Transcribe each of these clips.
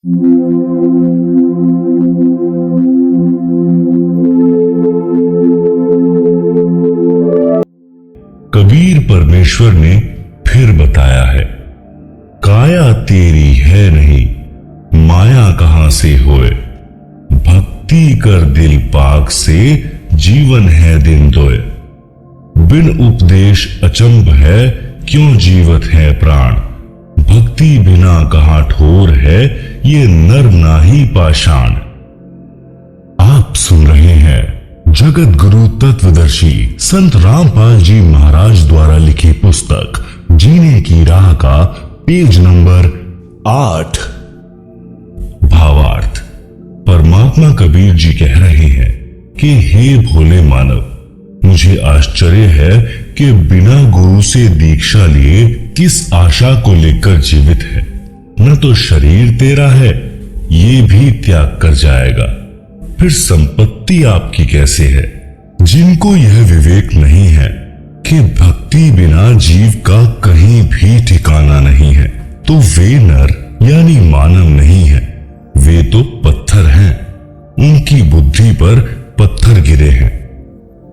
कबीर परमेश्वर ने फिर बताया है, काया तेरी है नहीं, माया कहां से होए। भक्ति कर दिल पाक से, जीवन है दिन दोए। बिन उपदेश अचंभ है, क्यों जीवत है प्राण। भक्ति बिना कहां ठोर है, ये नर नाही पाषाण। आप सुन रहे हैं जगत गुरु तत्वदर्शी संत रामपाल जी महाराज द्वारा लिखी पुस्तक जीने की राह का पेज नंबर 8। भावार्थ। परमात्मा कबीर जी कह रहे हैं कि हे भोले मानव, मुझे आश्चर्य है कि बिना गुरु से दीक्षा लिए किस आशा को लेकर जीवित है। न तो शरीर तेरा है, ये भी त्याग कर जाएगा, फिर संपत्ति आपकी कैसे है। जिनको यह विवेक नहीं है कि भक्ति बिना जीव का कहीं भी ठिकाना नहीं है, तो वे नर यानी मानव नहीं है, वे तो पत्थर हैं। उनकी बुद्धि पर पत्थर गिरे हैं।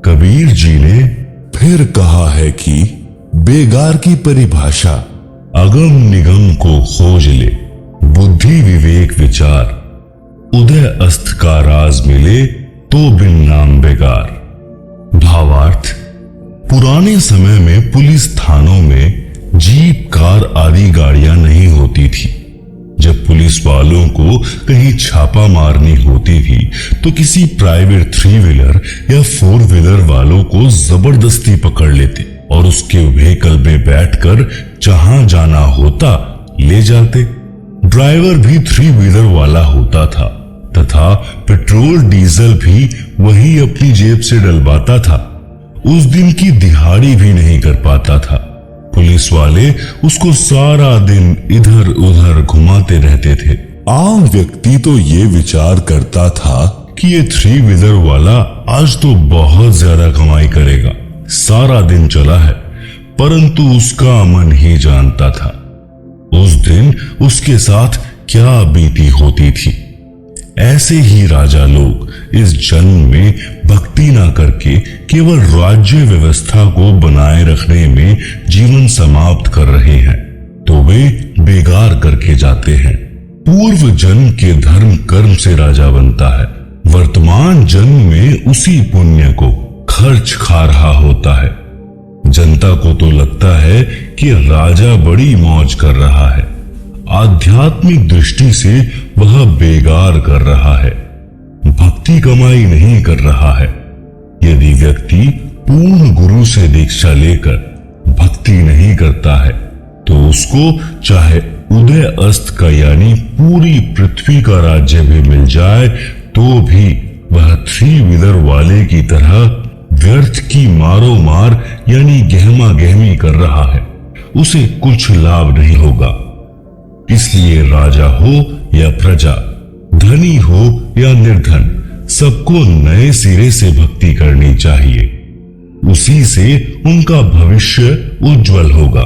कबीर जी ने फिर कहा है कि बेगार की परिभाषा अगम निगम को खोज ले, बुद्धि विवेक विचार, उदय अस्त का राज मिले तो बिन नाम बेगार। भावार्थ। पुराने समय में पुलिस थानों में जीप कार आदि गाड़ियां नहीं होती थी। जब पुलिस वालों को कहीं छापा मारनी होती थी तो किसी प्राइवेट 3 व्हीलर या 4 व्हीलर वालों को जबरदस्ती पकड़ लेते और उसके व्हीकल में बैठकर जहां जाना होता ले जाते। ड्राइवर भी 3 व्हीलर वाला होता था तथा पेट्रोल डीजल भी वही अपनी जेब से डलवाता था। उस दिन की दिहाड़ी भी नहीं कर पाता था। पुलिस वाले उसको सारा दिन इधर उधर घुमाते रहते थे। आम व्यक्ति तो ये विचार करता था कि ये 3 व्हीलर वाला आज तो बहुत ज्यादा कमाई करेगा, सारा दिन चला है, परंतु उसका मन ही जानता था उस दिन उसके साथ क्या बीती होती थी। ऐसे ही राजा लोग इस जन्म में भक्ति ना करके केवल राज्य व्यवस्था को बनाए रखने में जीवन समाप्त कर रहे हैं, तो वे बेगार करके जाते हैं। पूर्व जन्म के धर्म कर्म से राजा बनता है, वर्तमान जन्म में उसी पुण्य को खर्च खा रहा होता है। जनता को तो लगता है कि राजा बड़ी मौज कर रहा है, आध्यात्मिक दृष्टि से वह बेगार कर रहा है, भक्ति कमाई नहीं कर रहा है। यदि व्यक्ति पूर्ण गुरु से दीक्षा लेकर भक्ति नहीं करता है तो उसको चाहे उदय अस्त का यानी पूरी पृथ्वी का राज्य भी मिल जाए तो भी वह 3 व्हीलर वाले की तरह व्यर्थ की मारो मार यानी गहमा गहमी कर रहा है, उसे कुछ लाभ नहीं होगा। इसलिए राजा हो या प्रजा, धनी हो या निर्धन, सबको नए सिरे से भक्ति करनी चाहिए। उसी से उनका भविष्य उज्जवल होगा।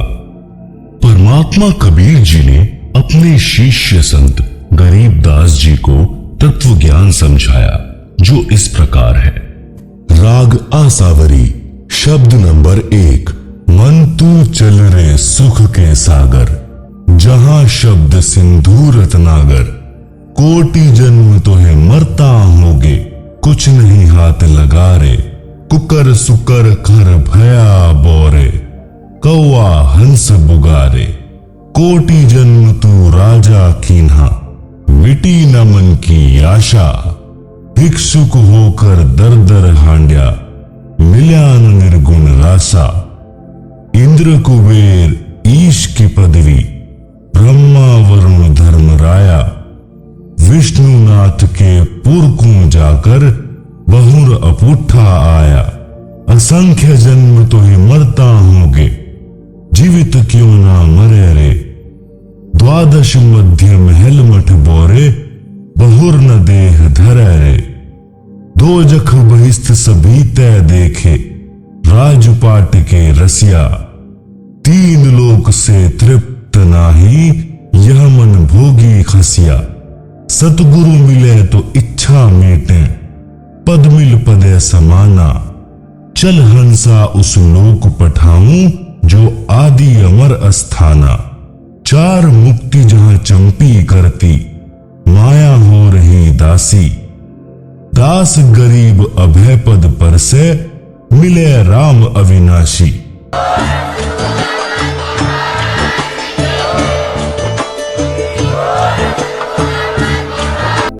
परमात्मा कबीर जी ने अपने शिष्य संत गरीबदास जी को तत्व ज्ञान समझाया, जो इस प्रकार है। राग आसावरी, शब्द नंबर 1। मन तू चल रे सुख के सागर, जहां शब्द सिंधु रत्नागर। कोटि जन्म तो है मरता होगे, कुछ नहीं हाथ लगा रे। कुकर सुकर कर भया बोरे, कौआ हंस बुगारे। कोटि जन्म तू राजा कीन्हा, मिटी न मन की आशा। भिक्षुक होकर दर दर हांड्या, मिल्या न निर्गुण रासा। इंद्र कुबेर ईश की पदवी, ब्रह्मा वरुण धर्म राया। विष्णुनाथ के पुरकू जाकर, बहुर अपूठा आया। असंख्य जन्म तो ही मरता होगे, जीवित क्यों ना मरे रे। द्वादश मध्य महल मठ बोरे, बहुर न देह धरे रे। दो जख बहिस्त सभी तय देखे, राजपाट के रसिया। 3 लोक से तृप्त नाही, यह मन भोगी खसिया। सतगुरु मिले तो इच्छा मेटे, पद मिल पदे समाना। चल हंसा उस लोक पठाऊं, जो आदि अमर अस्थाना। चार मुक्ति जहां चंपी करती, माया हो रही दासी। दास गरीब अभय पद पर से, मिले राम अविनाशी।